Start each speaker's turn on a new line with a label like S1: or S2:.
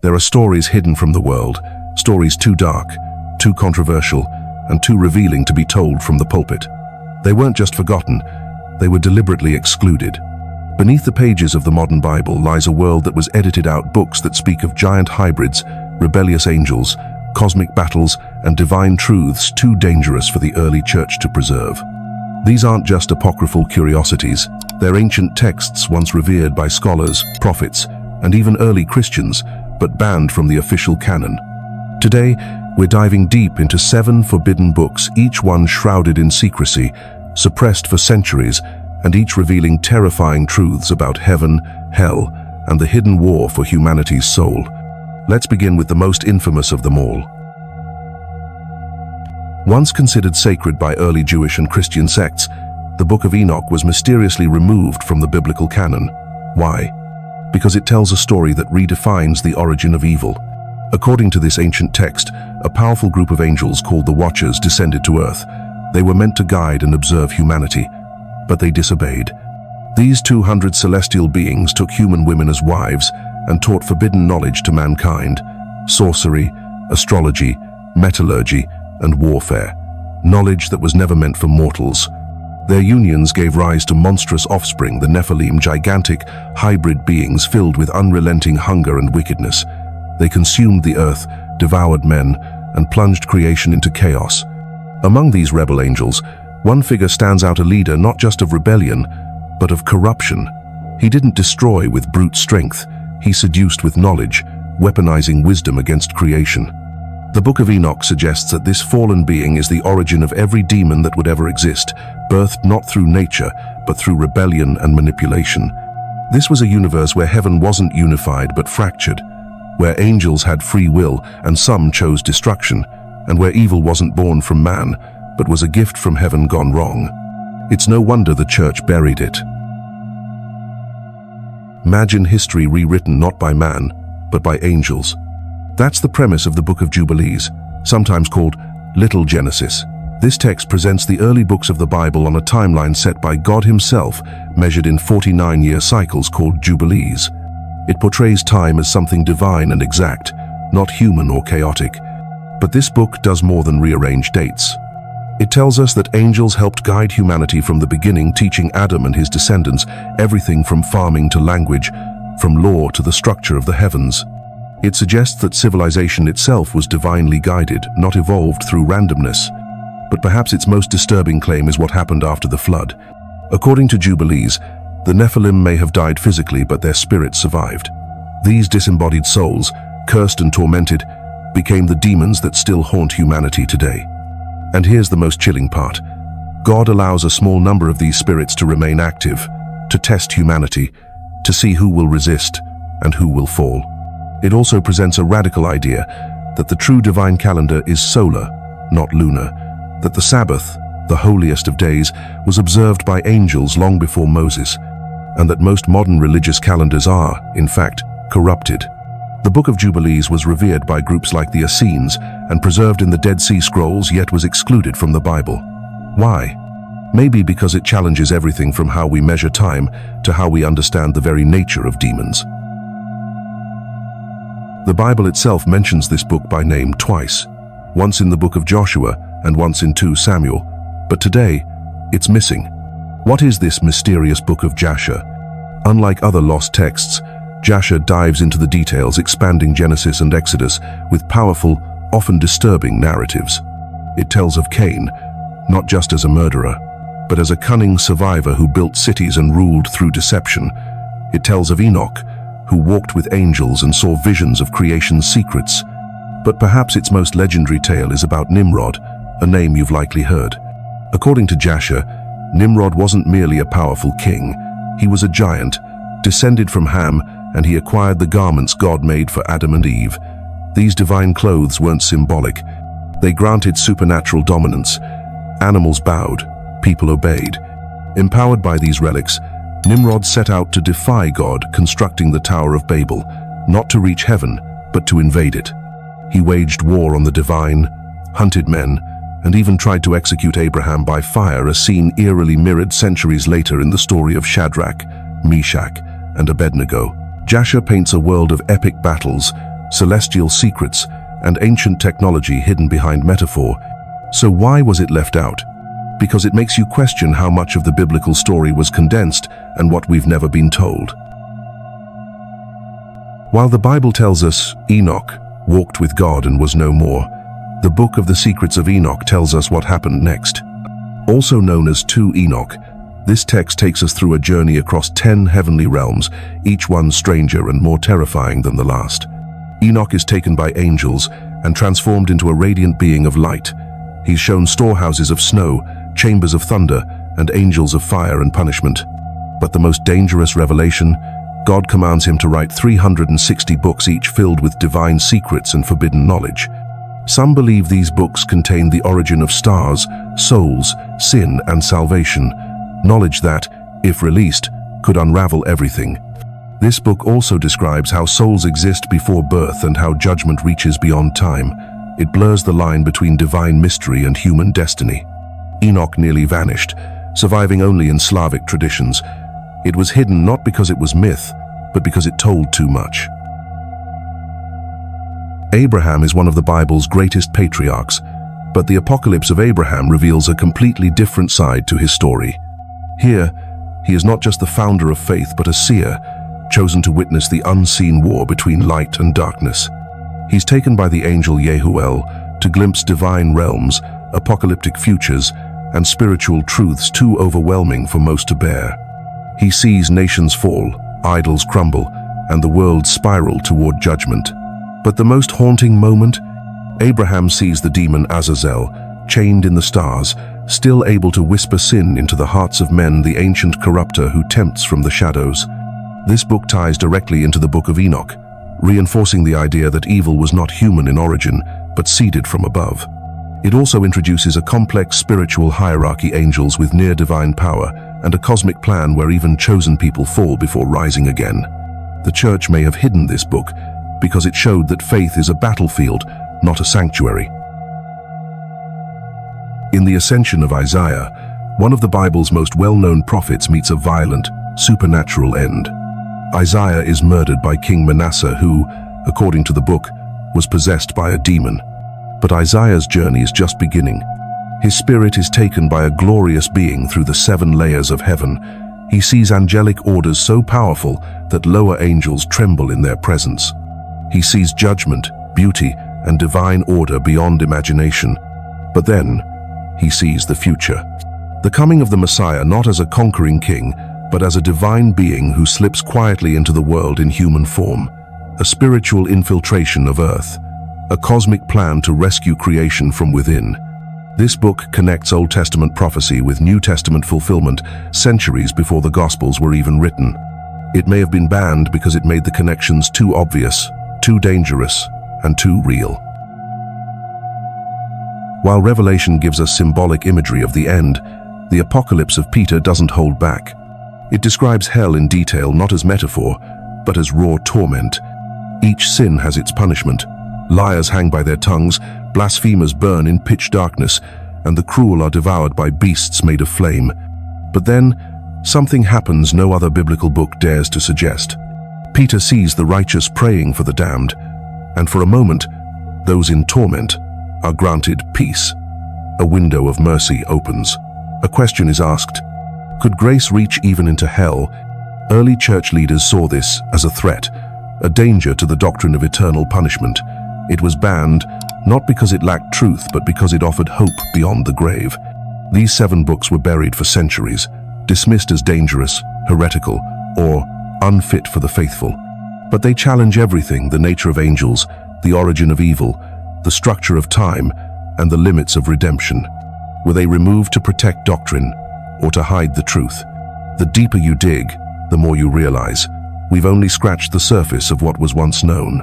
S1: There are stories hidden from the world, stories too dark, too controversial, and too revealing to be told from the pulpit. They weren't just forgotten, they were deliberately excluded. Beneath the pages of the modern Bible lies a world that was edited out, books that speak of giant hybrids, rebellious angels, cosmic battles, and divine truths too dangerous for the early church to preserve. These aren't just apocryphal curiosities, they're ancient texts once revered by scholars, prophets, and even early Christians, but banned from the official canon. Today, we're diving deep into 7 forbidden books, each one shrouded in secrecy, suppressed for centuries, and each revealing terrifying truths about heaven, hell, and the hidden war for humanity's soul. Let's begin with the most infamous of them all. Once considered sacred by early Jewish and Christian sects, the Book of Enoch was mysteriously removed from the biblical canon. Why? Because it tells a story that redefines the origin of evil. According to this ancient text, a powerful group of angels called the Watchers descended to earth. They were meant to guide and observe humanity, but they disobeyed. These 200 celestial beings took human women as wives and taught forbidden knowledge to mankind: sorcery, astrology, metallurgy, and warfare. Knowledge that was never meant for mortals. Their unions gave rise to monstrous offspring, the Nephilim, gigantic, hybrid beings filled with unrelenting hunger and wickedness. They consumed the earth, devoured men, and plunged creation into chaos. Among these rebel angels, one figure stands out, a leader not just of rebellion, but of corruption. He didn't destroy with brute strength, he seduced with knowledge, weaponizing wisdom against creation. The Book of Enoch suggests that this fallen being is the origin of every demon that would ever exist, birthed not through nature, but through rebellion and manipulation. This was a universe where heaven wasn't unified but fractured, where angels had free will and some chose destruction, and where evil wasn't born from man, but was a gift from heaven gone wrong. It's no wonder the church buried it. Imagine history rewritten not by man, but by angels. That's the premise of the Book of Jubilees, sometimes called Little Genesis. This text presents the early books of the Bible on a timeline set by God himself, measured in 49-year cycles called Jubilees. It portrays time as something divine and exact, not human or chaotic. But this book does more than rearrange dates. It tells us that angels helped guide humanity from the beginning, teaching Adam and his descendants everything from farming to language, from law to the structure of the heavens. It suggests that civilization itself was divinely guided, not evolved through randomness. But perhaps its most disturbing claim is what happened after the flood. According to Jubilees, the Nephilim may have died physically, but their spirits survived. These disembodied souls, cursed and tormented, became the demons that still haunt humanity today. And here's the most chilling part. God allows a small number of these spirits to remain active, to test humanity, to see who will resist and who will fall. It also presents a radical idea that the true divine calendar is solar, not lunar, that the Sabbath, the holiest of days, was observed by angels long before Moses, and that most modern religious calendars are, in fact, corrupted. The Book of Jubilees was revered by groups like the Essenes and preserved in the Dead Sea Scrolls, yet was excluded from the Bible. Why? Maybe because it challenges everything from how we measure time to how we understand the very nature of demons. The Bible itself mentions this book by name twice, once in the Book of Joshua and once in 2 Samuel, but today, it's missing. What is this mysterious Book of Jasher? Unlike other lost texts, Jasher dives into the details, expanding Genesis and Exodus with powerful, often disturbing narratives. It tells of Cain, not just as a murderer, but as a cunning survivor who built cities and ruled through deception. It tells of Enoch, who walked with angels and saw visions of creation's secrets. But perhaps its most legendary tale is about Nimrod, a name you've likely heard. According to Jasher, Nimrod wasn't merely a powerful king. He was a giant, descended from Ham, and he acquired the garments God made for Adam and Eve. These divine clothes weren't symbolic. They granted supernatural dominance. Animals bowed, people obeyed. Empowered by these relics, Nimrod set out to defy God, constructing the Tower of Babel, not to reach heaven, but to invade it. He waged war on the divine, hunted men, and even tried to execute Abraham by fire, a scene eerily mirrored centuries later in the story of Shadrach, Meshach, and Abednego. Jasher paints a world of epic battles, celestial secrets, and ancient technology hidden behind metaphor. So why was it left out? Because it makes you question how much of the biblical story was condensed and what we've never been told. While the Bible tells us Enoch walked with God and was no more, the Book of the Secrets of Enoch tells us what happened next. Also known as 2 Enoch, this text takes us through a journey across 10 heavenly realms, each one stranger and more terrifying than the last. Enoch is taken by angels and transformed into a radiant being of light. He's shown storehouses of snow, chambers of thunder, and angels of fire and punishment. But the most dangerous revelation, God commands him to write 360 books, each filled with divine secrets and forbidden knowledge. Some believe these books contain the origin of stars, souls, sin, and salvation, knowledge that, if released, could unravel everything. This book also describes how souls exist before birth and how judgment reaches beyond time. It blurs the line between divine mystery and human destiny. Enoch nearly vanished, surviving only in Slavic traditions. It was hidden not because it was myth, but because it told too much. Abraham is one of the Bible's greatest patriarchs, but the Apocalypse of Abraham reveals a completely different side to his story. Here, he is not just the founder of faith, but a seer, chosen to witness the unseen war between light and darkness. He's taken by the angel Yehuel to glimpse divine realms, apocalyptic futures, and spiritual truths too overwhelming for most to bear. He sees nations fall, idols crumble, and the world spiral toward judgment. But the most haunting moment? Abraham sees the demon Azazel, chained in the stars, still able to whisper sin into the hearts of men, the ancient corrupter who tempts from the shadows. This book ties directly into the Book of Enoch, reinforcing the idea that evil was not human in origin, but seeded from above. It also introduces a complex spiritual hierarchy, angels with near-divine power, and a cosmic plan where even chosen people fall before rising again. The church may have hidden this book because it showed that faith is a battlefield, not a sanctuary. In the Ascension of Isaiah, one of the Bible's most well-known prophets meets a violent, supernatural end. Isaiah is murdered by King Manasseh, who, according to the book, was possessed by a demon. But Isaiah's journey is just beginning. His spirit is taken by a glorious being through the 7 layers of heaven. He sees angelic orders so powerful that lower angels tremble in their presence. He sees judgment, beauty, and divine order beyond imagination. But then, he sees the future. The coming of the Messiah not as a conquering king, but as a divine being who slips quietly into the world in human form. A spiritual infiltration of earth. A cosmic plan to rescue creation from within. This book connects Old Testament prophecy with New Testament fulfillment centuries before the Gospels were even written. It may have been banned because it made the connections too obvious, too dangerous, and too real. While Revelation gives us symbolic imagery of the end, the Apocalypse of Peter doesn't hold back. It describes hell in detail, not as metaphor, but as raw torment. Each sin has its punishment. Liars hang by their tongues, blasphemers burn in pitch darkness, and the cruel are devoured by beasts made of flame. But then, something happens no other biblical book dares to suggest. Peter sees the righteous praying for the damned, and for a moment, those in torment are granted peace. A window of mercy opens. A question is asked: could grace reach even into hell? Early church leaders saw this as a threat, a danger to the doctrine of eternal punishment. It was banned, not because it lacked truth, but because it offered hope beyond the grave. These 7 books were buried for centuries, dismissed as dangerous, heretical, or unfit for the faithful. But they challenge everything: the nature of angels, the origin of evil, the structure of time, and the limits of redemption. Were they removed to protect doctrine, or to hide the truth? The deeper you dig, the more you realize we've only scratched the surface of what was once known.